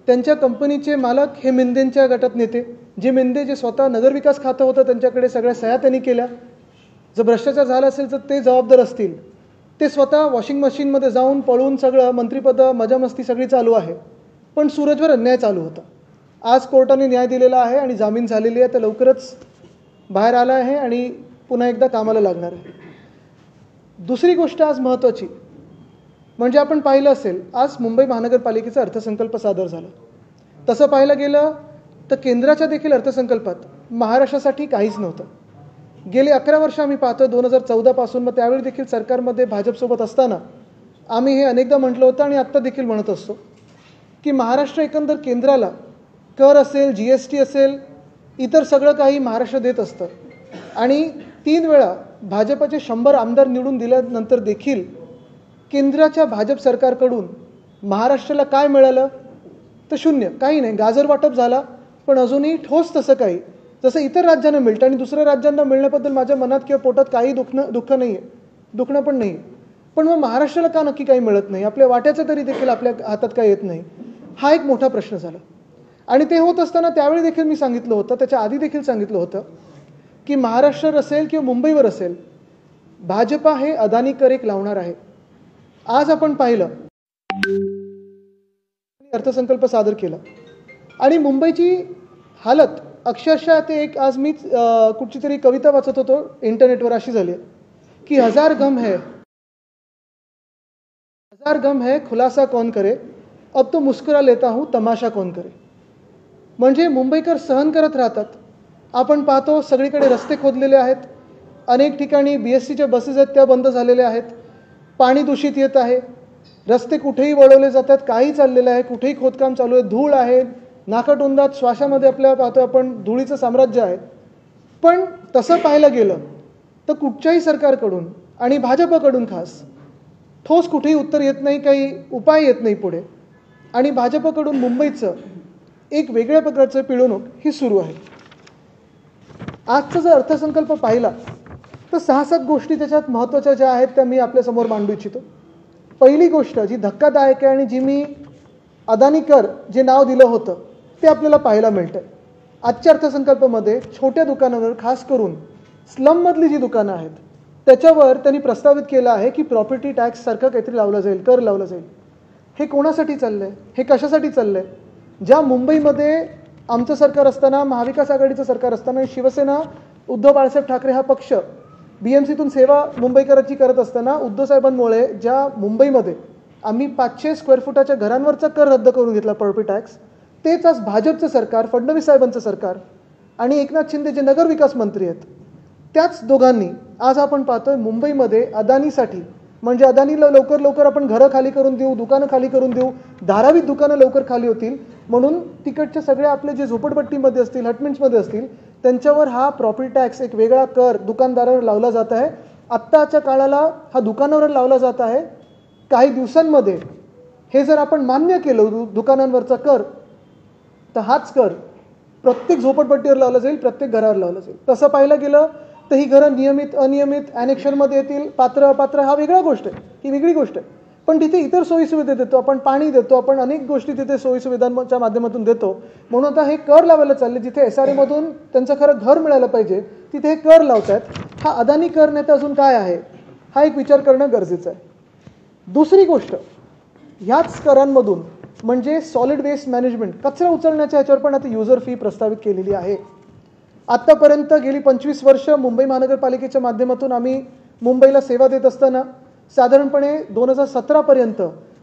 त्यांच्या कंपनीचे मालक हे मिंदेंच्या गटात नेते, जे मिंदे जे स्वतः नगरविकास खातं होतं त्यांच्याकडे सगळ्या सह्या त्यांनी केल्या. जर भ्रष्टाचार झाला असेल तर ते जबाबदार असतील. ते स्वतः वॉशिंग मशीनमध्ये जाऊन पळून सगळं मंत्रिपद मजामस्ती सगळी चालू आहे. पण सूरजवर अन्याय चालू होता. आज कोर्टाने न्याय दिलेला आहे आणि जामीन झालेली आहे. तर लवकरच बाहेर आला आहे आणि पुन्हा एकदा कामाला लागणार आहे. दुसरी गोष्ट आज महत्त्वाची म्हणजे आपण पाहिलं असेल, आज मुंबई महानगरपालिकेचा अर्थसंकल्प सादर झाला. तसं पाहायला गेलं तर केंद्राच्या देखील अर्थसंकल्पात महाराष्ट्रासाठी काहीच नव्हतं. गेली 11 वर्ष आम्ही पाहतो 2014 पासून, मग त्यावेळी देखील सरकारमध्ये भाजपसोबत असताना आम्ही हे अनेकदा म्हटलं होतं आणि आत्ता देखील म्हणत असतो की महाराष्ट्र एकंदर केंद्राला कर असेल, GST असेल, इतर सगळं काही महाराष्ट्र देत असतं. आणि 3 वेळा भाजपचे 100 आमदार निवडून दिल्यानंतर देखील केंद्राच्या भाजप सरकारकडून महाराष्ट्राला काय मिळालं तर शून्य, काही नाही. गाजर वाटप झाला पण अजूनही ठोस तसं काही, जसं इतर राज्यांना मिळतं आणि दुसऱ्या राज्यांना मिळण्याबद्दल माझ्या मनात किंवा पोटात काही दुःख नाही आहे, दुखणं पण नाही. पण मग महाराष्ट्राला का नक्की काही मिळत नाही, आपल्या वाट्याचं तरी देखील आपल्या हातात काही येत नाही, हा एक मोठा प्रश्न झाला. आणि ते होत असताना त्यावेळी देखील मी सांगितलं होतं, त्याच्या आधी देखील सांगितलं होतं की महाराष्ट्र असेल किंवा मुंबईवर असेल, भाजपा हे अदानी कर एक लावणार आहे. आज आपण पाहिलं अर्थसंकल्प सादर केला आणि मुंबईची हालत अक्षरशः ते एक, आज मी कुठची तरी कविता वाचत होतो इंटरनेटवर, अशी झाली की हजार गम है खुलासा कौन करे, अब तो मुस्कुरा लेता हूँ तमाशा कौन करे. म्हणजे मुंबईकर सहन करत राहतात. आपण पाहतो सगळीकडे रस्ते खोदलेले आहेत, अनेक ठिकाणी BSTच्या बसेस आहेत त्या बंद झालेल्या आहेत, पाणी दूषित येत आहे, रस्ते कुठेही वळवले जातात, काही चाललेलं आहे, कुठेही खोदकाम चालू आहे, धूळ आहे, नाकाटोंडात श्वासामध्ये आपल्या पाहतो आपण धुळीचं साम्राज्य आहे. पण तसं पाहायला गेलं तर कुठच्याही सरकारकडून आणि भाजपकडून खास ठोस कुठेही उत्तर येत नाही, काही उपाय येत नाही पुढे. आणि भाजपकडून मुंबईचं एक वेगळ्या प्रकारचं पिळवणूक ही सुरू आहे. आजचा जर अर्थसंकल्प पाहिला तर 6-7 गोष्टी त्याच्यात महत्त्वाच्या ज्या आहेत त्या मी आपल्यासमोर मांडू इच्छितो. पहिली गोष्ट जी धक्कादायक आहे आणि जी मी अदानी कर जे नाव दिलं होतं ते आपल्याला पाहायला मिळतं. आजच्या अर्थसंकल्पामध्ये छोट्या दुकानांवर, खास करून स्लममधली जी दुकानं आहेत त्याच्यावर त्यांनी प्रस्तावित केलं आहे की प्रॉपर्टी टॅक्स सारखं काहीतरी लावलं जाईल, कर लावला जाईल. हे कोणासाठी चाललं आहे, हे कशासाठी चाललं आहे? ज्या मुंबईमध्ये आमचं सरकार असताना, महाविकास आघाडीचं सरकार असताना, शिवसेना उद्धव बाळासाहेब ठाकरे हा पक्ष BMCतून सेवा मुंबईकरांची करत असताना उद्धव साहेबांमुळे ज्या मुंबईमध्ये आम्ही 500 स्क्वेअर फुटाच्या घरांवरचा कर रद्द करून घेतला प्रॉपर्टी टॅक्स, तेच आज भाजपचं सरकार, फडणवीस साहेबांचं सरकार आणि एकनाथ शिंदे जे नगरविकास मंत्री आहेत त्याच दोघांनी आज आपण पाहतोय मुंबईमध्ये अदानीसाठी, म्हणजे अदानीला लवकर आपण घरं खाली करून देऊ, दुकानं खाली करून देऊ, धारावीत दुकानं लवकर खाली होतील म्हणून तिकडच्या सगळ्या आपले जे झोपडपट्टीमध्ये असतील, हटमेंट्समध्ये असतील त्यांच्यावर हा प्रॉपर्टी टॅक्स एक वेगळा कर दुकानदारावर लावला जात आहे. आत्ताच्या काळाला हा दुकानावर लावला जात आहे. काही दिवसांमध्ये हे जर आपण मान्य केलं दुकानांवरचा कर, तर हाच कर प्रत्येक झोपडपट्टीवर लावला जाईल, प्रत्येक घरावर लावला जाईल. तसं पाहायला गेलं तर ही घरं नियमित अनियमित ॲनेक्शनमध्ये येतील, पात्र अपात्र हा वेगळा गोष्ट आहे, ही वेगळी गोष्ट आहे. पण तिथे इतर सोयीसुविधा देतो आपण, पाणी देतो आपण, अनेक गोष्टी तिथे सोयीसुविधांच्या माध्यमातून देतो. म्हणून आता हे कर लावायला चालले, जिथे SRA मधून त्यांचं खरं घर मिळायला पाहिजे तिथे हे कर लावतात. हा अदानी कर नाही तर अजून काय आहे, हा एक विचार करणं गरजेचं आहे. दुसरी गोष्ट, ह्याच करांमधून म्हणजे सॉलिड वेस्ट मॅनेजमेंट, कचरा उचलण्याच्या ह्याच्यावर पण आता युजर फी प्रस्तावित केलेली आहे. आत्तापर्यंत गेली 25 वर्ष मुंबई महानगरपालिकेच्या माध्यमातून आम्ही मुंबईला सेवा देत असताना साधारणपणे 2017 पर्यंत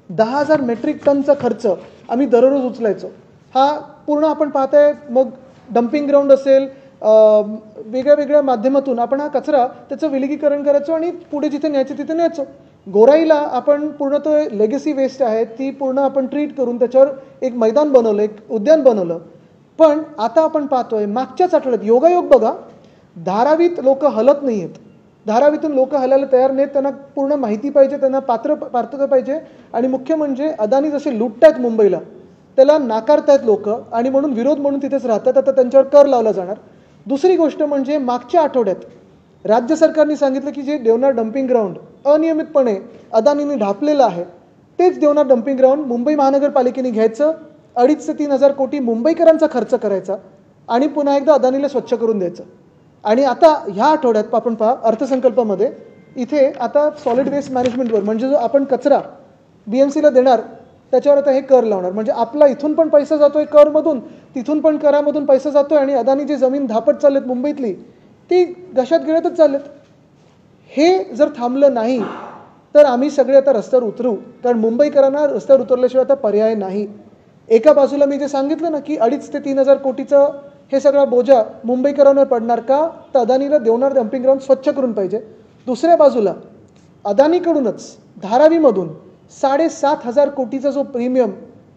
10,000 मेट्रिक टनचा खर्च आम्ही दररोज उचलायचो. हा पूर्ण आपण पाहताय, मग डम्पिंग ग्राउंड असेल, वेगळ्या माध्यमातून आपण हा कचरा त्याचं विलगीकरण करायचो आणि पुढे जिथे न्यायचं तिथे न्यायचो. गोराईला आपण पूर्ण तो लेगसी वेस्ट आहे ती पूर्ण आपण ट्रीट करून त्याच्यावर एक मैदान बनवलं, एक उद्यान बनवलं. पण आता आपण पाहतोय मागच्याच आठवड्यात योगायोग बघा, धारावीत लोक हलत नाही आहेत, धारावीतून लोक हलायला तयार नाहीत. त्यांना पूर्ण माहिती पाहिजे, त्यांना पात्रता पाहिजे आणि मुख्य म्हणजे अदानी जसे लुटतायत मुंबईला त्याला नाकारतायत लोक आणि म्हणून विरोध म्हणून तिथेच राहतात. आता त्यांच्यावर कर लावला जाणार. दुसरी गोष्ट म्हणजे मागच्या आठवड्यात राज्य सरकारने सांगितलं की जे देवनार डम्पिंग ग्राउंड अनियमितपणे अदानीने ढापलेलं आहे तेच देवनार डम्पिंग ग्राउंड मुंबई महानगरपालिकेने घ्यायचं 2.5 ते 3,000 कोटी मुंबईकरांचा खर्च करायचा आणि पुन्हा एकदा अदानीला स्वच्छ करून द्यायचं. आणि आता ह्या आठवड्यात आपण पहा अर्थसंकल्पामध्ये इथे आता सॉलिड वेस्ट मॅनेजमेंटवर म्हणजे जो आपण कचरा BMCला देणार त्याच्यावर आता हे कर लावणार. म्हणजे आपला इथून पण पैसा जातोय करमधून, तिथून पण करामधून पैसा जातोय आणि अदानी जी जमीन धापट चाललेत मुंबईतली ती घशात गिळतच चाललेत. हे जर थांबलं नाही तर आम्ही सगळे आता रस्त्यावर उतरू, कारण मुंबईकरांना रस्त्यावर उतरल्याशिवाय आता पर्याय नाही. एका बाजूला मी जे सांगितलं ना की 2.5 ते 3,000 कोटीचं हे सगळा बोजा मुंबईकरांवर पडणार का, तर अदानीला देवनार डम्पिंग ग्राउंड स्वच्छ करून पाहिजे. दुसऱ्या बाजूला अदानीकडूनच धारावीमधून 7,500 कोटीचा जो प्रीमियम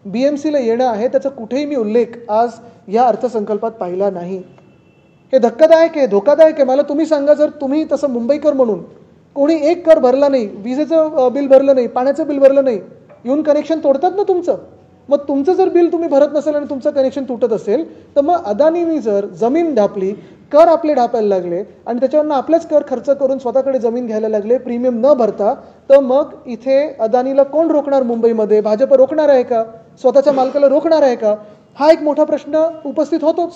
BMCला येणं आहे त्याचा कुठेही मी उल्लेख आज या अर्थसंकल्पात पाहिला नाही. हे धक्कादायक आहे, धोकादायक आहे. मला तुम्ही सांगा, जर तुम्ही तसं मुंबईकर म्हणून कोणी एक कर भरला नाही, विजेचं बिल भरलं नाही, पाण्याचं बिल भरलं नाही, येऊन कनेक्शन तोडतात ना तुमचं. मग तुमचं जर बिल तुम्ही भरत नसेल आणि तुमचं कनेक्शन तुटत असेल तर मग अदानीनी जर जमीन ढापली, कर आपले ढापायला लागले आणि त्याच्यावरनं आपलेच कर खर्च करून स्वतःकडे जमीन घ्यायला लागले प्रीमियम न भरता, तर मग इथे अदानीला कोण रोखणार? मुंबईमध्ये भाजप रोखणार आहे का? स्वतःच्या मालकाला रोखणार आहे का? हा एक मोठा प्रश्न उपस्थित होतोच.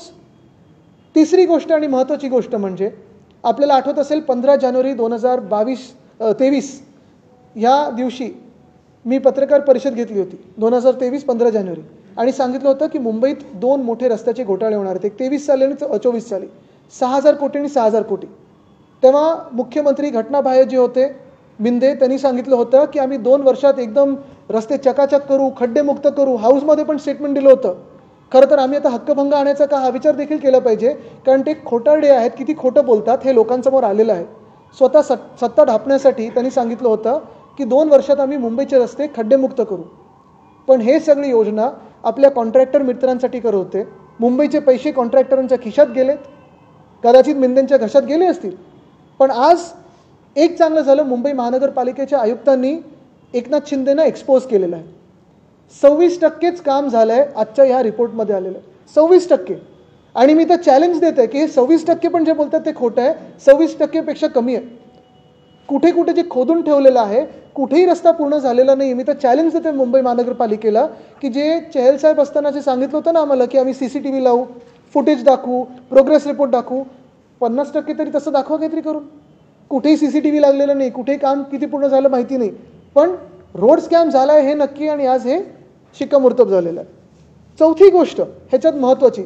तिसरी गोष्ट आणि महत्त्वाची गोष्ट म्हणजे आपल्याला आठवत असेल 15 जानेवारी 2023 या दिवशी मी पत्रकार परिषद घेतली होती 2023 15 जानेवारी आणि सांगितलं होतं की मुंबईत 2 मोठे रस्त्याचे घोटाळे होणार आहेत. एक 23 साली आणि 24 साली 6,000 कोटी आणि 6,000 कोटी. तेव्हा मुख्यमंत्री घटनाबाह्य जे होते मिंदे त्यांनी सांगितलं होतं की आम्ही 2 वर्षात एकदम रस्ते चकाचक करू, खड्डेमुक्त करू. हाऊसमध्ये पण स्टेटमेंट दिलं होतं. खरं तर आम्ही आता हक्कभंग आणायचा का हा विचार देखील केला पाहिजे, कारण ते खोटारडे आहेत, किती खोटं बोलतात हे लोकांसमोर आलेलं आहे. स्वतः सत्ता ढापण्यासाठी त्यांनी सांगितलं होतं की 2 वर्षात आम्ही मुंबईचे रस्ते खड्डेमुक्त करू. पण हे सगळी योजना आपल्या कॉन्ट्रॅक्टर मित्रांसाठी करत होते. मुंबईचे पैसे कॉन्ट्रॅक्टरांच्या खिशात गेलेत, कदाचित मिंदेंच्या घशात गेले असतील. पण आज एक चांगलं झालं, मुंबई महानगरपालिकेच्या आयुक्तांनी एकनाथ शिंदेना एक्सपोज केलेलं आहे. 26% काम झालं आहे आजच्या ह्या रिपोर्टमध्ये आलेलं आहे. 26%. आणि मी तर चॅलेंज देत आहे की हे 26% पण जे बोलतात ते खोटं आहे. 26% पेक्षा कमी आहे. कुठे कुठे जे खोदून ठेवलेलं आहे, कुठेही रस्ता पूर्ण झालेला नाही. मी तर चॅलेंज देते मुंबई महानगरपालिकेला की जे चहल साहेब असताना जे सांगितलं होतं ना आम्हाला की आम्ही CCTV लावू, फुटेज दाखवू, प्रोग्रेस रिपोर्ट दाखवू, 50% तरी तसं दाखवा काहीतरी करून. कुठेही CCTV लागलेलं नाही, कुठेही काम किती पूर्ण झालं माहिती नाही, पण रोड स्कॅम झाला आहे हे नक्की आणि आज हे शिक्कामोर्तब झालेलं आहे. चौथी गोष्ट ह्याच्यात महत्त्वाची,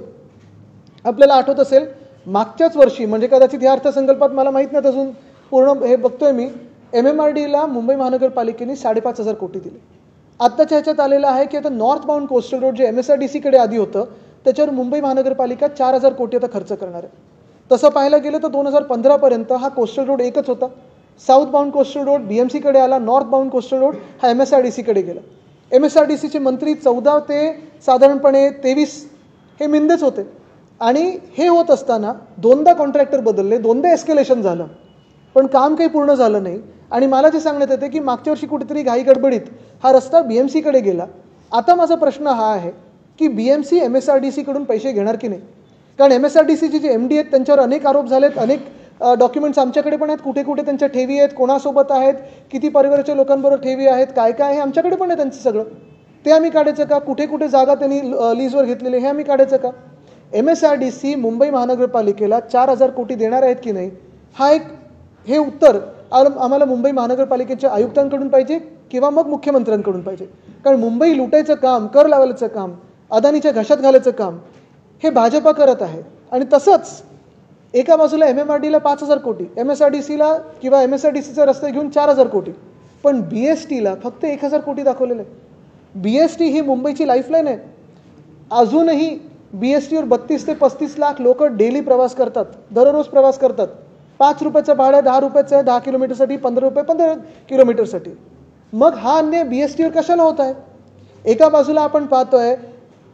आपल्याला आठवत असेल मागच्याच वर्षी म्हणजे कदाचित या अर्थसंकल्पात मला माहीत नाही अजून पूर्ण हे बघतोय मी, MMRDला मुंबई महानगरपालिकेने 5,500 कोटी दिले. आत्ताच्या ह्याच्यात आलेलं आहे की आता नॉर्थ बाउंड कोस्टल रोड जे MSRDCकडे आधी होतं त्याच्यावर मुंबई महानगरपालिका 4,000 कोटी आता खर्च करणार आहे. तसं पाहायला गेलं तर 2015 पर्यंत हा कोस्टल रोड एकच होता. साऊथ बाउंड कोस्टल रोड BMCकडे आला, नॉर्थ बाउंड कोस्टल रोड हा MSRDCकडे गेला. MSRDCचे मंत्री 14 ते साधारणपणे 23 हे मिंदेच होते. आणि हे होत असताना 2दा कॉन्ट्रॅक्टर बदलले, 2दा एस्केलेशन झालं, पण काम काही पूर्ण झालं नाही. आणि मला जे सांगण्यात येते की मागच्या वर्षी कुठेतरी घाई गडबडीत हा रस्ता BMCकडे गेला. आता माझा प्रश्न हा आहे की BMC MSRDCकडून पैसे घेणार की नाही, कारण MSRDCचे जे MD आहेत त्यांच्यावर अनेक आरोप झालेत, अनेक डॉक्युमेंट्स आमच्याकडे पण आहेत, कुठे कुठे त्यांच्या ठेवी आहेत, कोणासोबत आहेत, किती परिवाराच्या लोकांबरोबर ठेवी आहेत, काय काय आहे आमच्याकडे पण आहे त्यांचं सगळं. ते आम्ही काढायचं का? कुठे कुठे जागा त्यांनी लीजवर घेतलेली हे आम्ही काढायचं का? MSRDC मुंबई महानगरपालिकेला 4,000 कोटी देणार आहेत की नाही, हा एक हे उत्तर आम्हाला मुंबई महानगरपालिकेच्या आयुक्तांकडून पाहिजे किंवा मग मुख्यमंत्र्यांकडून पाहिजे. कारण मुंबई लुटायचं काम, कर लावायचं काम, अदानीच्या घशात घालायचं काम हे भाजपा करत आहे. आणि तसंच एका बाजूला MMRDला 5,000 कोटी, MSRDCला किंवा MSRDCचा रस्ता घेऊन 4,000 कोटी, पण BSTला फक्त 1,000 कोटी दाखवलेले आहे. BST ही मुंबईची लाईफलाईन आहे. अजूनही BSTवर 32 ते 35 लाख लोक डेली प्रवास करतात, दररोज प्रवास करतात. 5 रुपयाचं भाडं 10 रुपयाचं आहे 10 किलोमीटरसाठी, 15 रुपये 15 किलोमीटरसाठी. मग हा अन्याय BSTवर कशाला होत आहे? एका बाजूला आपण पाहतोय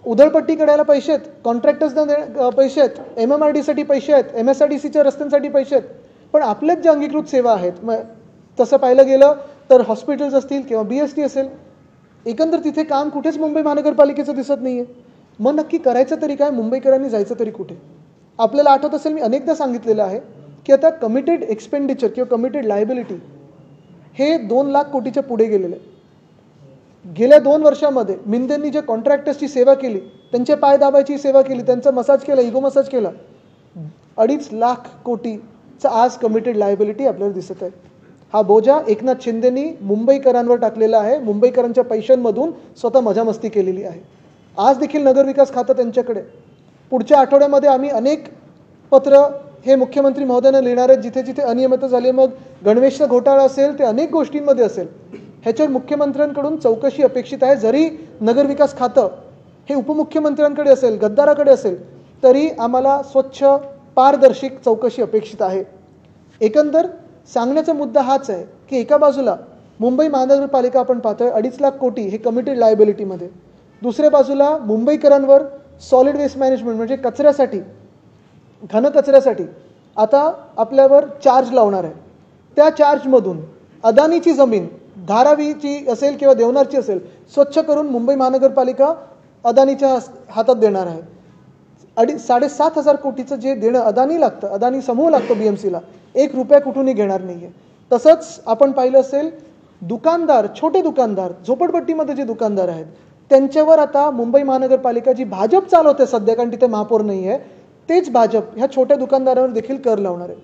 उधळपट्टी करायला पैसे आहेत, कॉन्ट्रॅक्टर्सना पैसे आहेत, MMRDसाठी पैसे आहेत, MSRDCच्या रस्त्यांसाठी पैसे आहेत, पण आपल्याच ज्या अंगीकृत सेवा आहेत, मग तसं पाहिलं गेलं तर हॉस्पिटल्स असतील किंवा BST असेल, एकंदर तिथे काम कुठेच मुंबई महानगरपालिकेचं दिसत नाही आहे. मग नक्की करायचं तरी काय? मुंबईकरांनी जायचं तरी कुठे? आपल्याला आठवत असेल मी अनेकदा सांगितलेलं आहे की आता कमिटेड एक्सपेंडिचर किंवा कमिटेड लायबिलिटी हे 2 लाख कोटीच्या पुढे गेलेलं आहे. गेल्या 2 वर्षामध्ये मिंदेंनी जे कॉन्ट्रॅक्टर्सची सेवा केली, त्यांचे पाय दाबायची सेवा केली, त्यांचा मसाज केला, इगो मसाज केला, 2.5 लाख कोटीचा आज कमिटेड लायबिलिटी आपल्याला दिसत आहे. हा बोजा एकनाथ शिंदेनी मुंबईकरांवर टाकलेला आहे. मुंबईकरांच्या पैशांमधून स्वतः मजामस्ती केलेली आहे. आज देखील नगरविकास खातं त्यांच्याकडे. पुढच्या आठवड्यामध्ये आम्ही अनेक पत्र हे मुख्यमंत्री महोदयांना लिहिणार आहेत, जिथे जिथे अनियमितता झाली, मग गणवेशचा घोटाळा असेल ते अनेक गोष्टींमध्ये असेल, ह्याच्यावर मुख्यमंत्र्यांकडून चौकशी अपेक्षित आहे. जरी नगरविकास खातं हे उपमुख्यमंत्र्यांकडे असेल, गद्दाराकडे असेल, तरी आम्हाला स्वच्छ पारदर्शक चौकशी अपेक्षित आहे. एकंदर सांगण्याचा मुद्दा हाच आहे की एका बाजूला मुंबई महानगरपालिका आपण पाहतोय 2.5 लाख कोटी हे कमिटेड लायबिलिटीमध्ये, दुसऱ्या बाजूला मुंबईकरांवर सॉलिड वेस्ट मॅनेजमेंट म्हणजे कचऱ्यासाठी, घनकचऱ्यासाठी आता आपल्यावर चार्ज लावणार आहे. त्या चार्जमधून अदानीची जमीन, धारावीची असेल किंवा देवनारची असेल, स्वच्छ करून मुंबई महानगरपालिका अदानीच्या हातात देणार आहे. 7,500 कोटीचं जे देणं अदानी लागतं, अदानी समूह लागतो BMCला, 1 रुपया कुठूनही घेणार नाही आहे. तसंच आपण पाहिलं असेल दुकानदार, छोटे दुकानदार, झोपडपट्टीमध्ये जे दुकानदार आहेत, त्यांच्यावर आता मुंबई महानगरपालिका जी भाजप चालवते सध्या, कारण तिथे महापौर नाही आहे, तेच भाजप ह्या छोट्या दुकानदारांवर देखील कर लावणार आहे.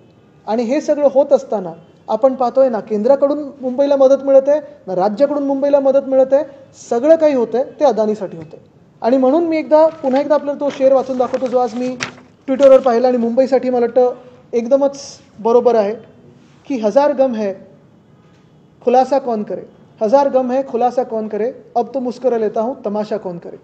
आणि हे सगळं होत असताना आपण पाहतोय ना केंद्राकडून मुंबईला मदत मिळत आहे, ना राज्याकडून मुंबईला मदत मिळत आहे. सगळं काही होतंय ते अदानीसाठी होतंय. आणि म्हणून मी पुन्हा एकदा आपल्याला तो शेअर वाचून दाखवतो जो आज मी ट्विटरवर पाहिला आणि मुंबईसाठी मला वाटतं एकदमच बरोबर आहे की 1000 गम है खुलासा कौन करे, 1000 गम है खुलासा कौन करे, अब तो मुस्कुरा लेता हूँ तमाशा कौन करे.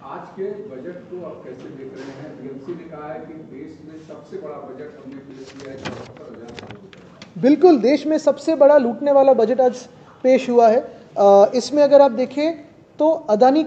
आज के बजट को आप कैसे देख रहे हैं? BMC ने कहा है कि देश में सबसे बड़ा बजट हमने पेश किया है 74,000. बिल्कुल, देश में सबसे बड़ा लूटने वाला बजट आज पेश हुआ है. इसमें अगर आप देखें तो अदानी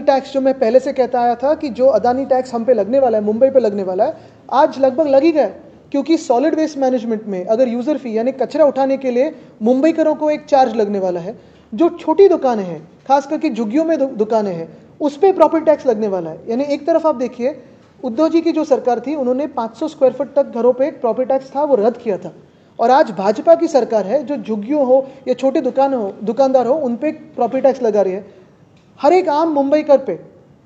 टैक्स जो मैं पहले से कहता आया था कि जो अदानी टैक्स हम पे लगने वाला है, मुंबई पे लगने वाला है, आज लगभग लग ही गया. क्योंकि सॉलिड वेस्ट मैनेजमेंट में अगर यूज़र फी यानी कचरा उठाने के लिए मुंबईकरों को एक चार्ज लगने वाला है. जो छोटी दुकानें हैं, खास करके झुग्गियों में दुकानें हैं, उस पर प्रॉपर्टी टैक्स लगने वाला है. यानी एक तरफ आप देखिए उद्धव जी की जो सरकार थी उन्होंने 500 स्क्वायर फुट तक घरों पे एक प्रॉपर्टी टैक्स था वो रद्द किया था. और आज भाजपा की सरकार है जो झुग्गियों हो या छोटे दुकानदार हो उन पे प्रॉपर्टी टैक्स लगा रही है. हर एक आम मुंबईकर पे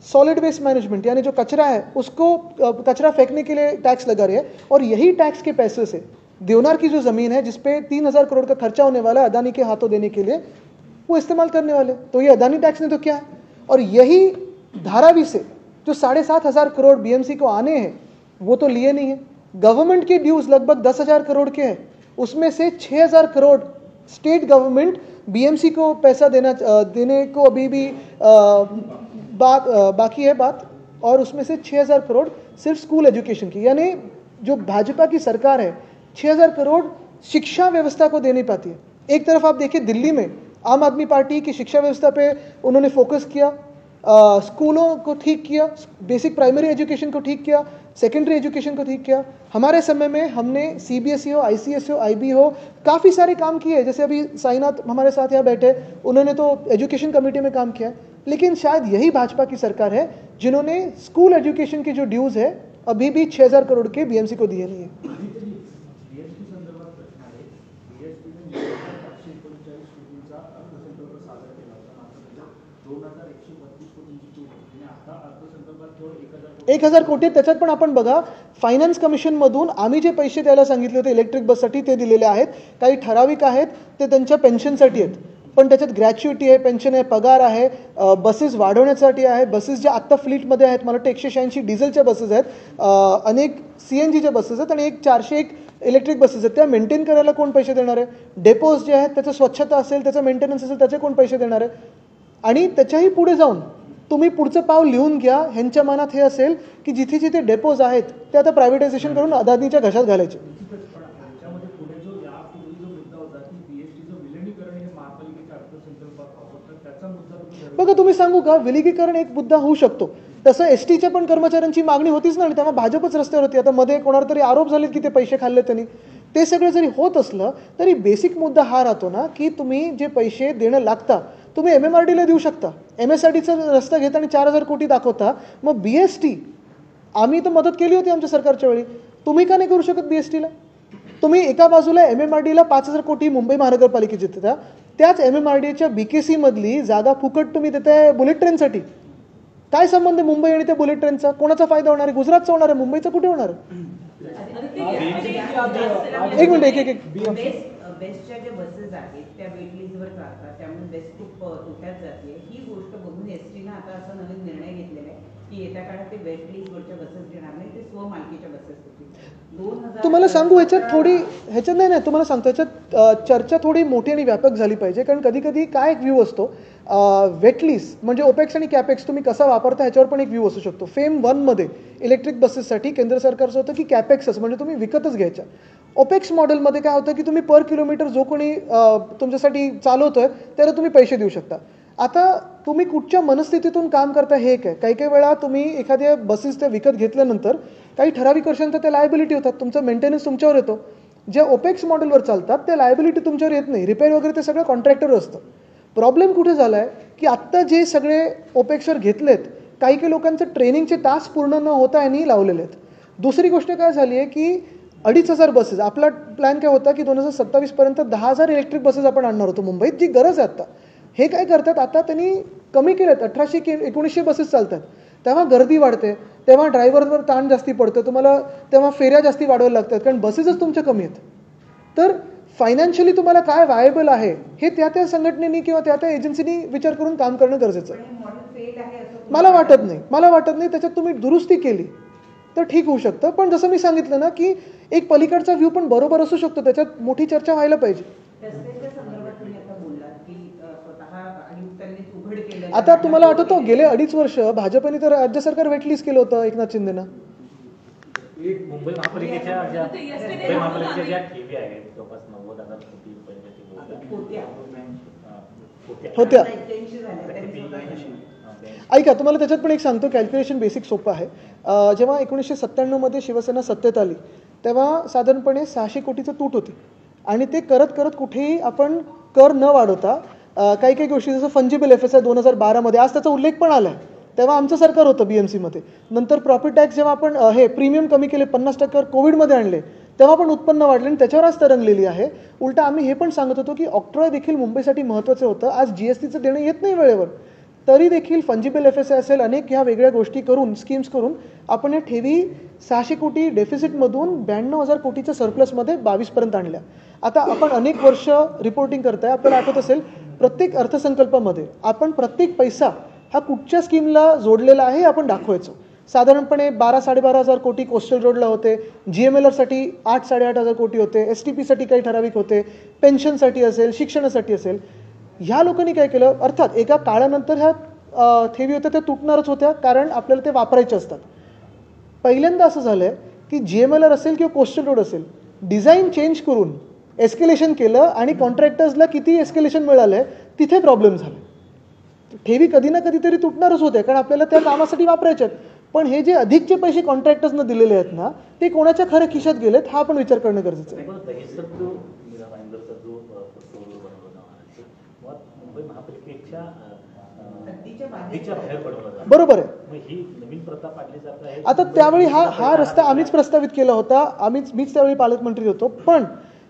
सॉलिड वेस्ट मैनेजमेंट यानी जो कचरा है उसको कचरा फेंकने के लिए टैक्स लगा रही है. और यही टैक्स के पैसे से देवनार की जो ज़मीन है जिसपे 3,000 करोड़ का खर्चा होने वाला है अदानी के हाथों देने के लिए, वो इस्तेमाल करने वाले. तो ये अदानी टैक्स ने तो क्या है. और यही धारावी से जो 7,500 करोड़ BMC को आने हैं वो तो लिए नहीं है. गवर्नमेंट के ड्यूज लगभग 10,000 करोड़ के हैं, उसमें से 6,000 करोड़ स्टेट गवर्नमेंट BMC को पैसा देने को अभी भी बाकी है बात. और उसमें से 6,000 करोड़ सिर्फ स्कूल एजुकेशन की. यानी जो भाजपा की सरकार है 6,000 करोड़ शिक्षा व्यवस्था को दे नहीं पाती है. एक तरफ आप देखिए दिल्ली में आम आदमी पार्टी की शिक्षा व्यवस्था पे उन्होंने फोकस किया, स्कूलों को ठीक किया, बेसिक प्राइमरी एजुकेशन को ठीक किया, सेकेंडरी एजुकेशन को ठीक किया. हमारे समय में हमने CBSE हो, ICSE हो, IB हो, काफ़ी सारे काम किए. जैसे अभी साईनाथ हमारे साथ यहाँ बैठे, उन्होंने तो एजुकेशन कमेटी में काम किया. लेकिन शायद यही भाजपा की सरकार है जिन्होंने स्कूल एजुकेशन की जो ड्यूज़ है अभी भी 6,000 करोड़ के BMC को दिए नहीं है. एक 1,000 कोटी. त्याच्यात पण आपण बघा फायनान्स कमिशनमधून आम्ही जे पैसे द्यायला सांगितले होते इलेक्ट्रिक बससाठी ते दिलेले आहेत. काही ठराविक आहेत ते त्यांच्या पेन्शनसाठी आहेत, पण त्याच्यात ग्रॅच्युइटी आहे, पेन्शन आहे, पगार आहे, बसेस वाढवण्यासाठी आहे. बसेस ज्या आत्ता फ्लीटमध्ये आहेत, मला वाटतं 186 डिझेलच्या बसेस आहेत, अनेक CNGच्या बसेस आहेत आणि 401 इलेक्ट्रिक बसेस आहेत. त्या मेंटेन करायला कोण पैसे देणार आहे. डेपोज जे आहेत त्याचं स्वच्छता असेल, त्याचं मेंटेनन्स असेल, त्याचे कोण पैसे देणार आहे. आणि त्याच्याही पुढे जाऊन तुम्ही पुढचं पाऊल लिहून घ्या. ह्यांच्या मनात हे असेल की जिथे जिथे डेपोज आहेत ते आता प्रायव्हेटायझेशन करून अदानीच्या घशात घालायचे. बघा तुम्ही सांगू का, विलिगीकरण एक मुद्दा होऊ शकतो. तसं STच्या पण कर्मचाऱ्यांची मागणी होतीच ना, आणि तेव्हा भाजपच रस्त्यावर होती. आता मध्ये कोणावर तरी आरोप झाले की ते पैसे खाल्ले त्यांनी. ते सगळं जरी होत असलं तरी बेसिक मुद्दा हा राहतो ना की तुम्ही जे पैसे देणं लागतात तुम्ही MMRDला देऊ शकता. MSRDचा रस्ता घेता आणि 4,000 कोटी दाखवता. मग BST आम्ही तर मदत केली होती आमच्या सरकारच्या वेळी, तुम्ही का नाही करू शकत BSTला. तुम्ही एका बाजूला MMRDला 5,000 कोटी मुंबई महानगरपालिकेचे देता, त्याच MMRDAच्या BKC मधली जागा फुकट तुम्ही देताय बुलेट ट्रेनसाठी. काय संबंध आहे मुंबई आणि त्या बुलेट ट्रेनचा? कोणाचा फायदा होणार आहे? गुजरातचा होणार आहे, मुंबईचा कुठे होणार आहे? एक मिनिट एक बेस्टच्या ज्या बसेस आहेत त्या वेटलिस्टवर चालतात, त्यामुळे बेस्ट खूप तोट्यात जाते. ही गोष्ट बघून एसटीनं आता असा नवीन निर्णय घेतलेला आहे की येत्या काळात ते वेटलिस्टवरच्या बसेस घेणार नाही, ते स्वमालकीच्या बसेस होतील. तुम्हाला सांगू ह्याच्यात नाही तुम्हाला सांगतो, ह्याच्यात चर्चा थोडी मोठी आणि व्यापक झाली पाहिजे. कारण कधी कधी काय एक व्ह्यू असतो, वेटलिस्ट म्हणजे ओपेक्स आणि कॅपेक्स तुम्ही कसा वापरता ह्याच्यावर पण एक व्ह्यू असू शकतो. फेम 1 मध्ये इलेक्ट्रिक बसेससाठी केंद्र सरकारचं होतं की कॅपेक्सच म्हणजे तुम्ही विकतच घ्यायच्या. ओपेक्स मॉडेलमध्ये काय होतं की तुम्ही पर किलोमीटर जो कोणी तुमच्यासाठी चालवतोय त्याला तुम्ही पैसे देऊ शकता. आता तुम्ही कुठच्या मनस्थितीतून काम करता हे एक आहे. काही काही वेळा तुम्ही एखाद्या बसेस त्या विकत घेतल्यानंतर काही ठराविक वर्षांतर त्या लायबिलिटी होतात, तुमचं मेंटेनन्स तुमच्यावर येतो. ज्या ओपेक्स मॉडेलवर चालतात त्या लायबिलिटी तुमच्यावर येत नाही, रिपेअर वगैरे ते सगळं कॉन्ट्रॅक्टर असतं. प्रॉब्लेम कुठे झाला आहे की आत्ता जे सगळे ओपेक्सवर घेतलेत काही काही लोकांचं ट्रेनिंगचे तास पूर्ण न होता यांनी लावलेले आहेत. दुसरी गोष्ट काय झाली आहे की 2,500 बसेस, आपला प्लॅन काय होता की 2027 पर्यंत 10,000 इलेक्ट्रिक बसेस आपण आणणार होतो मुंबईत, जी गरज आहे आता. हे काय करतात आता त्यांनी कमी केलेत, 1800 की 1900 बसेस चालतात. तेव्हा गर्दी वाढते, तेव्हा ड्रायव्हरवर ताण जास्ती पडतं तुम्हाला, तेव्हा फेऱ्या जास्ती वाढवायला लागतात कारण बसेसच तुमच्या कमी आहेत. तर फायनान्शियली तुम्हाला काय वायबल आहे हे त्या संघटनेनी किंवा त्या एजन्सीनी विचार करून काम करणं गरजेचं आहे. मला वाटत नाही त्याच्यात तुम्ही दुरुस्ती केली तर ठीक होऊ शकतं. पण जसं मी सांगितलं ना की एक पलीकडचा व्ह्यू पण बरोबर असू शकतो, त्याच्यात मोठी चर्चा व्हायला पाहिजे. आता तुम्हाला आठवतो गेले 2.5 वर्ष भाजपने तर राज्य सरकार वेटलिस्ट केलं होतं एकनाथ शिंदेना. मुंबई महापालिकेच्या ज्या ठेवी आहेत जवळपास 90,000 कोटी रुपयांच्या होत्या. ऐका तुम्हाला त्याच्यात पण एक सांगतो, कॅल्क्युलेशन बेसिक सोपं आहे. जेव्हा 1997 मध्ये शिवसेना सत्तेत आली तेव्हा साधारणपणे 600 कोटीचं तूट होती आणि ते करत करत कुठेही आपण कर न वाढवता काही काही गोष्टी जसं फंजिबल FSI 2012 मध्ये, आज त्याचा उल्लेख पण आलाय, तेव्हा आमचं सरकार होतं BMC मध्ये. नंतर प्रॉफिट टॅक्स जेव्हा आपण हे प्रीमियम कमी केले 50% कोविडमध्ये आणले तेव्हा पण उत्पन्न वाढले आणि त्याच्यावर आज तरंगलेली आहे. उलटा आम्ही हे पण सांगत होतो की ऑक्ट्रॉय देखील मुंबईसाठी महत्त्वाचं होतं. आज GSTचं देणं येत नाही वेळेवर, तरी देखील फंजिबल FSI असेल अनेक ह्या वेगळ्या गोष्टी करून स्कीम्स करून आपण या ठेवी 600 कोटी डेफिसिटमधून 92,000 कोटीच्या सरप्लसमध्ये 22 पर्यंत आणल्या. आता आपण अनेक वर्ष रिपोर्टिंग करताय, आपल्याला आठवत असेल प्रत्येक अर्थसंकल्पामध्ये आपण प्रत्येक पैसा हा कुठच्या स्कीमला जोडलेला आहे आपण दाखवायचो. साधारणपणे 12-12,500 कोटी कोस्टल रोडला होते, GMLRसाठी 8-8,500 कोटी होते, STPसाठी काही ठराविक होते, पेन्शनसाठी असेल, शिक्षणासाठी असेल. ह्या लोकांनी काय केलं, अर्थात एका काळानंतर ह्या ठेवी होत्या त्या तुटणारच होत्या कारण आपल्याला ते वापरायचे असतात. पहिल्यांदा असं झालंय की GMLR असेल किंवा कोस्टल रोड असेल, डिझाईन चेंज करून एस्केलेशन केलं आणि कॉन्ट्रॅक्टर्सला किती एस्केलेशन मिळालंय तिथे प्रॉब्लेम झाले. ठेवी कधी ना कधीतरी तुटणारच होत्या कारण आपल्याला त्या कामासाठी वापरायचे आहेत. पण हे जे अधिकचे पैसे कॉन्ट्रॅक्टर्सना दिलेले आहेत ना ते कोणाच्या खरं खिशात गेलेत हा पण विचार करणं गरजेचं आहे. बरोबर आहे. आता त्यावेळी हा रस्ता आम्हीच प्रस्तावित केला होता, मीच त्यावेळी पालकमंत्री होतो. पण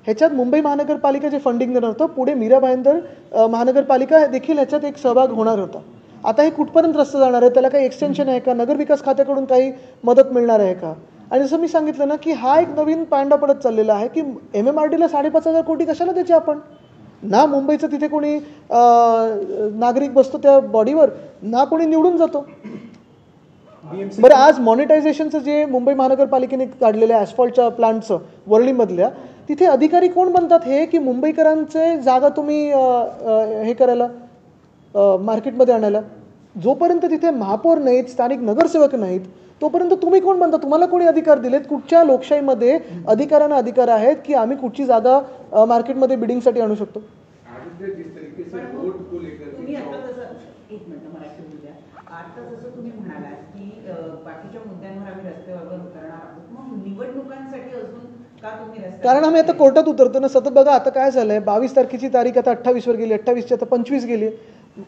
ह्याच्यात मुंबई महानगरपालिका जे फंडिंग देणार होतं, पुढे मीरा भाईंदर महानगरपालिका देखील ह्याच्यात एक सहभाग होणार होता. आता हे कुठपर्यंत रस्ता जाणार आहे, त्याला काही एक्सटेन्शन आहे का, नगर विकास खात्याकडून काही मदत मिळणार आहे का. आणि जसं मी सांगितलं ना की हा एक नवीन पांडा पडत चाललेला आहे की MMRDला 5,500 कोटी कशाला द्यायचे आपण. ना मुंबईचं तिथे कोणी नागरिक बसतो त्या बॉडीवर, ना कोणी निवडून जातो. बरं आज मॉनिटायझेशनचं जे मुंबई महानगरपालिकेने काढलेल्या ॲस्फॉल्टच्या प्लांटचं वरळीमधल्या, तिथे अधिकारी कोण बनतात हे की मुंबईकरांचे जागा तुम्ही हे करायला मार्केटमध्ये आणायला. जोपर्यंत तिथे महापौर नाहीत, स्थानिक नगरसेवक नाहीत, तोपर्यंत तुम्ही कोण बनता, तुम्हाला कोणी अधिकार दिलेत. कुठच्या लोकशाहीमध्ये अधिकारांना अधिकार आहेत की आम्ही कुठची जागा मार्केटमध्ये बिडिंगसाठी आणू शकतो. आता जसं तुम्ही म्हणालात की बाकीच्या मुद्द्यांवर आम्ही रस्त्यावर उतरणार आहोत, मग निवडणुकांसाठी अजून का तुम्ही रस्ते, कारण आम्ही आता कोर्टात उतरतो ना सतत. बघा आता काय झालंय, 22 तारखेची तारीख आता 28 वर गेली, 28ची आता 25 गेली.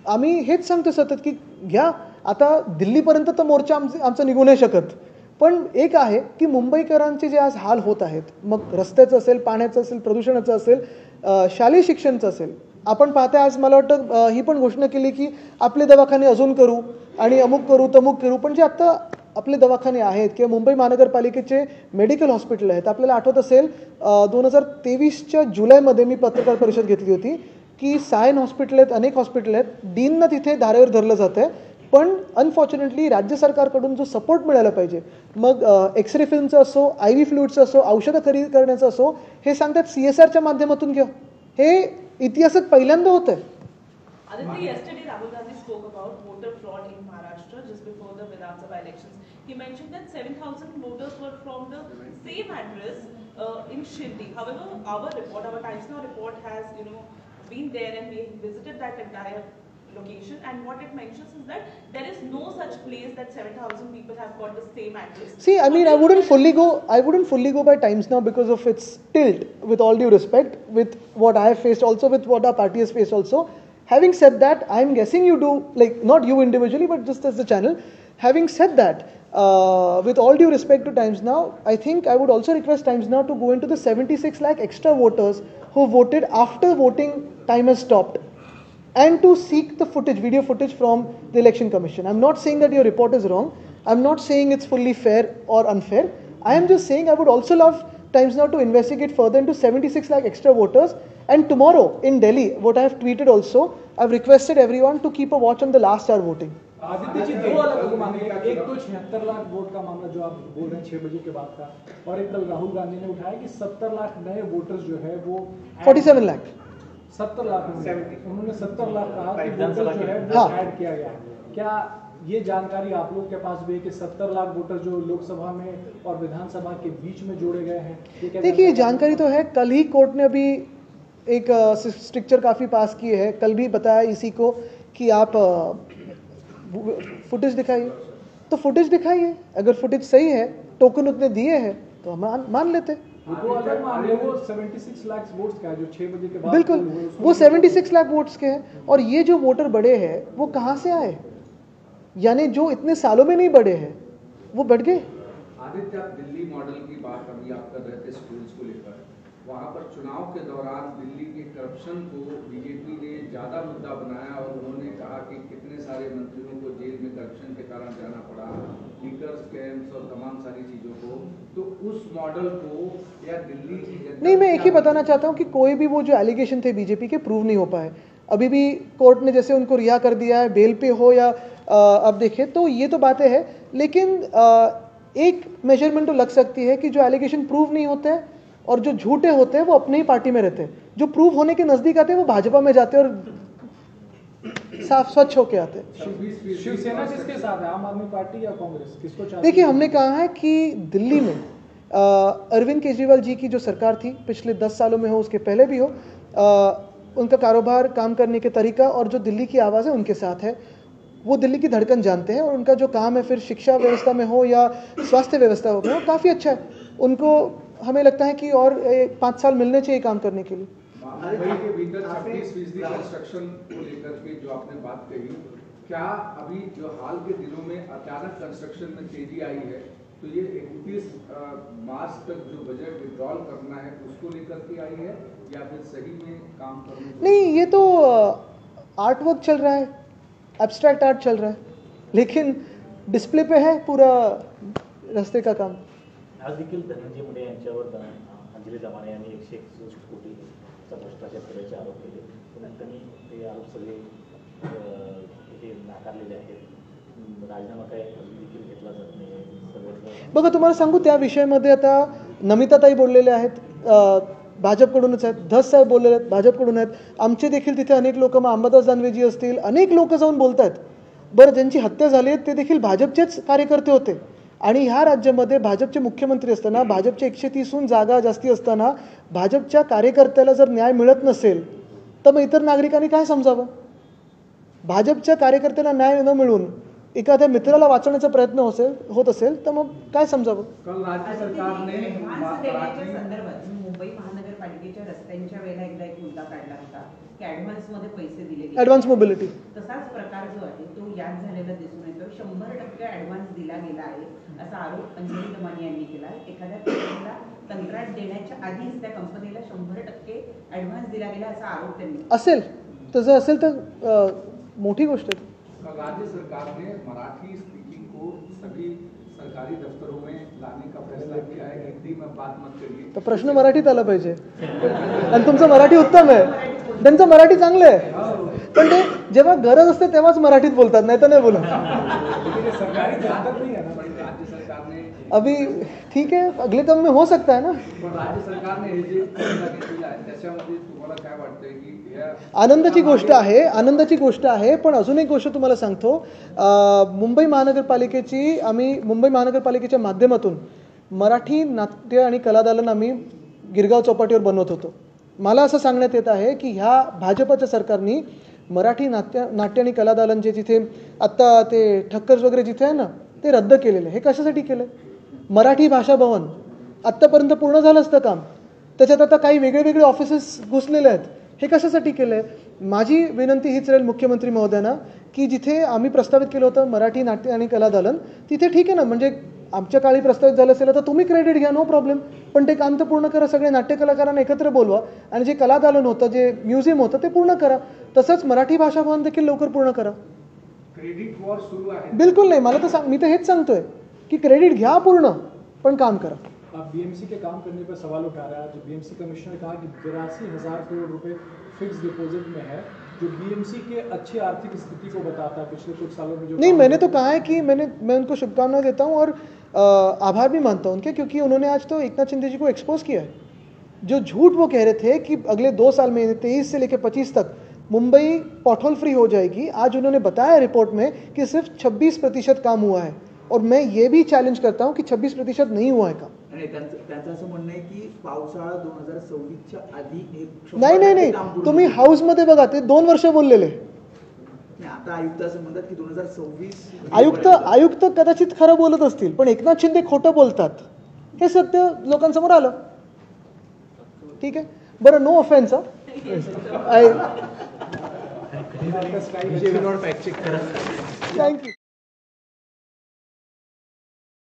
आम्ही हेच सांगतो सतत की घ्या, आता दिल्लीपर्यंत तर मोर्चा आमचा निघू नाही शकत. पण एक आहे की मुंबईकरांचे जे आज हाल होत आहेत, मग रस्त्याचं असेल, पाण्याचं असेल, प्रदूषणाचं असेल, शालेय शिक्षणाचं असेल, आपण पाहताय आज मला वाटतं ही पण घोषणा केली की आपले दवाखाने अजून करू आणि अमुक करू तमुक करू. पण जे आता आपले दवाखाने आहेत किंवा मुंबई महानगरपालिकेचे मेडिकल हॉस्पिटल आहेत, आपल्याला आठवत असेल 2023च्या जुलैमध्ये मी पत्रकार परिषद घेतली होती की सायन हॉस्पिटल आहेत, अनेक हॉस्पिटल आहेत, डीननं तिथे धारेवर धरलं जातं आहे. पण अनफॉर्च्युनेटली राज्य सरकारकडून जो सपोर्ट मिळायला पाहिजे, मग एक्सरे फिल्मचं असो, IV फ्लुइडचं असो, औषधं खरेदी करण्याचं असो, हे सांगतात CSRच्या माध्यमातून घ्या. हे इतिहासात पहिल्यांदा होत आहे. Aditya, yesterday Rahul Gandhi spoke about voter fraud in Maharashtra just before the Vidhan Sabha elections. He mentioned that 7,000 voters were from the same address in Shirdi. However, our report, our Times Now report has, been there and we visited that entire location, and what it mentions is that there is no such place that 7,000 people have got the same address. See, I mean, I wouldn't fully go by Times Now because of its tilt, with all due respect, with what I have faced also, with what our party has faced also. Having said that, I'm guessing you do, like, not you individually, but just as the channel. Having said that, with all due respect to Times Now, I think I would also request Times Now to go into the 76 lakh extra voters who voted after voting time has stopped, and to seek the footage, video footage from the Election Commission. I'm not saying that your report is wrong. I'm not saying it's fully fair or unfair. I am just saying I would also love Times Now to investigate further into 76 lakh extra voters. And tomorrow in Delhi, what I have tweeted also, I've requested everyone to keep a watch on the last hour voting. Aditya ji, दो अलग मामले, एक तो 76 lakh vote का मामला जो आप बोल रहे हैं 6 बजे के बाद का, और एक कल राहुल गांधी ने उठाया कि 70 लाख नए वोटर्स जो है वो 47 लाख 70 लाख उन्होंने 70 लाख कहा कि वोटर्स जो है वो ऐड किया गया. क्या ये जानकारी आप लोग के पास भी है कि 70 लाख वोटर जो लोकसभा में और विधानसभा के बीच में जोड़े गए हैं? देखिए, जानकारी तो है. कल ही कोर्ट ने अभी एक स्ट्रिक्चर काफ़ी पास किए है. कल भी बताया इसी को कि आप फुटेज दिखाइए, तो फुटेज दिखाइए. अगर फुटेज सही है, टोकन उतने दिए हैं, तो हम मान लेते. वो अलग मामले, वो 76 लाख वोट्स का है जो 6 बजे के बाद. बिल्कुल, वो 76 लाख वोट्स के हैं. और ये जो वोटर बढ़े हैं वो कहाँ से आए? यानी जो इतने सालों में नहीं बढ़े हैं वो बढ़ गए. आदित्य, आप दिल्ली मॉडल की बात अभी आप कर रहे थे स्कूल्स को लेकर. वहाँ पर चुनाव के दौरान दिल्ली के करप्शन को बीजेपी ने ज़्यादा मुद्दा बनाया और उन्होंने कहा कि कितने सारे मंत्रियों को जेल में करप्शन के कारण जाना पड़ा, लीकर स्कैम्स और तमाम सारी चीज़ों को. तो उस मॉडल को या दिल्ली की नहीं, मैं एक ही बताना चाहता हूँ कि कोई भी वो जो एलिगेशन थे बीजेपी के, प्रूव नहीं हो पाए. अभी भी कोर्ट ने जैसे उनको रिहा कर दिया है, बेल पे हो या अब देखें, तो ये तो बातें हैं. लेकिन एक मेजरमेंट तो लग सकती है कि जो एलिगेशन प्रूव नहीं होते हैं और जो झूठे होते हैं वो अपने ही पार्टी में रहते हैं. जो प्रूव होने के नजदीक आते हैं वो भाजपा में जाते हैं और साफ स्वच्छ होके आते हैं. शिवसेना किसके साथ है, आम आदमी पार्टी या कांग्रेस, किसको चाहती है? देखिए, हमने कहा है कि दिल्ली में अरविंद केजरीवाल जी की जो सरकार थी पिछले 10 सालों में हो, उसके पहले भी हो, उनका कारोबार, काम करने के तरीका और जो दिल्ली की आवाज़ है उनके साथ है. वो दिल्ली की धड़कन जानते हैं और उनका जो काम है, फिर शिक्षा व्यवस्था में हो या स्वास्थ्य व्यवस्था में हो, काफ़ी अच्छा है. उनको हमें लगता है कि और 5 साल मिलने चाहिए काम करने के लिए. मुंबई के भीतर 26% कंस्ट्रक्शन को लेकर के जो आपने बात कही, क्या अभी जो हाल के दिनों में अचानक कंस्ट्रक्शन में तेजी आई है, तो ये 31 मार्च तक जो बजट विड्रॉल करना है उसको लेकर के आई है या फिर सही में काम करने? नहीं, ये तो आर्ट वर्क चल रहा है, एब्स्ट्रैक्ट आर्ट चल रहा है, लेकिन डिस्प्ले पे है पूरा रस्ते का काम. आज देखील धनंजय मुंडे यांच्यावर अंजली दमाने यांनी 161 कोटीचा भ्रष्टाचार केल्याचे आरोप केले. पण त्यांनी ते आरोप सगळे हे नाकारलेले आहेत. राजीनामा काय अजून देखील घेतला जात नाही. बघा, तुम्हाला सांगू, त्या विषयामध्ये आता नमिताताई बोललेले आहेत, भाजपकडूनच आहेत. धस साहेब बोललेले आहेत, भाजपकडून आहेत. आमचे देखील तिथे अनेक लोक, मग अंबादास दानवेजी असतील, अनेक लोक जाऊन बोलत आहेत. बरं, ज्यांची हत्या झाली आहे ते देखील भाजपचेच कार्यकर्ते होते. आणि ह्या राज्यामध्ये भाजपचे मुख्यमंत्री असताना, भाजपचे 130हून जागा जास्ती असताना, भाजपच्या कार्यकर्त्याला जर न्याय मिळत नसेल तर मग इतर नागरिकांनी काय समजावं? भाजपच्या कार्यकर्त्यांना न्याय न मिळून एखाद्या मित्राला वाचवण्याचा प्रयत्न होत असेल तर मग काय समजावं? काल राज्य सरकारने संदर्भात मुंबई महानगरपालिकेच्या रस्त्यांच्या वेळेला एकदा एक मुद्दा काढला होता की ऍडव्हान्स मध्ये पैसे दिले गेले. ऍडव्हान्स मोबिलिटी तसाच प्रकार जो आहे तो यात झालेला दिसून येतो. 100% ऍडव्हान्स दिला गेला आहे असा आरोप अंजली दमानी यांनी केला. एखाद्या पेशंटला कंत्राट देण्याच्या आधीच त्या कंपनीला 100% ऍडव्हान्स दिला गेला असा आरोप त्यांनी. असेल तसं असेल तर मोठी गोष्ट आहे. कल राज्य सरकार ने मराठी स्पीकिंग को सभी सरकारी दफ्तरों में लाने का फैसला किया है. हिंदी में बात मत करिए. तर प्रश्न मराठीत आला पाहिजे आणि तुमचं मराठी उत्तम आहे, त्यांचं मराठी चांगलं आहे, पण ते जेव्हा गरज असते तेव्हाच मराठीत बोलतात, नाही तर नाही बोलत. सरकारी ताकत नहीं है ना. राज्य सरकार ने अभी ठीक आहे, अगले काम में हो सकता है ना. पण राज्य सरकारने हे जे निर्णय घेतलेला आहे त्याच्यामध्ये तुम्हाला काय वाटतंय की या आनंदाची गोष्ट आहे. पण अजून एक गोष्ट तुम्हाला सांगतो, मुंबई महानगरपालिकेच्या माध्यमातून मराठी नाट्य आणि कलादालन आम्ही गिरगाव चौपाटीवर बनवत होतो. मला असं सांगण्यात येत आहे की ह्या भाजपच्या सरकारने मराठी नाट्य आणि कलादालन जे जिथे आत्ता ते ठक्कर्स वगैरे जिथे आहे ना ते रद्द केलेलं आहे. हे कशासाठी केलं? मराठी भाषा भवन आत्तापर्यंत पूर्ण झालं असतं काम, त्याच्यात आता काही वेगळे ऑफिसेस घुसलेले आहेत. हे कशासाठी केलं आहे? माझी विनंती हीच राहील मुख्यमंत्री महोदयांना की जिथे आम्ही प्रस्तावित केलं होतं मराठी नाट्य आणि कलादालन, तिथे ठीक आहे ना, म्हणजे आमच्या काळी प्रस्तावित झालं असेल तर तुम्ही क्रेडिट घ्या, नो प्रॉब्लेम, पण ते काम तर पूर्ण करा. सगळे नाट्य कलाकारांना एकत्र बोलवा आणि जे कलादालन होतं, जे म्युझियम होतं ते पूर्ण करा. तसंच मराठी भाषा भवन देखील लवकर पूर्ण करा. क्रेडिट वॉर सुरू आहे. बिलकुल नाही, मला तर मी तर हेच सांगतोय की क्रेडिट घ्या पूर्ण, पण काम करा. अब बीएमसी के काम करने पर सवाल उठा रहा है. जो बीएमसी कमिश्नर ने कहा कि 82,000 करोड़ रुपए फिक्स डिपॉजिट में है, जो बीएमसी के अच्छी आर्थिक स्थिति को बताता है पिछले कुछ सालों में. जो नहीं, मैंने तो कहा है कि मैं उनको शुभकामनाएं देता हूं और आभार भी मानता हूं उनके, क्योंकि उन्होंने आज तो एकनाथ शिंदे जी को एक्सपोज किया है. जो झूठ वो कह रहे थे कि अगले 2 साल में 23 से लेकर 25 तक मुंबई पॉटहोल फ्री हो जाएगी, आज उन्होंने बताया रिपोर्ट में कि सिर्फ 26% काम हुआ है. और मैं ये भी चॅलेंज करता हूं कि 26% नहीं हुआ है काम. त्यांचं असं म्हणणं आहे की पावसाळा 2026च्या आधी नाही, तुम्ही हाऊस मध्ये बघा, ते 2 वर्ष बोललेले. आता आयुक्त असं म्हणतात की 2026 आयुक्त कदाचित खरं बोलत असतील, पण एकनाथ शिंदे खोटं बोलतात हे सत्य लोकांसमोर आलं. ठीक आहे, बरं, नो ऑफेन्स. थँक्यू.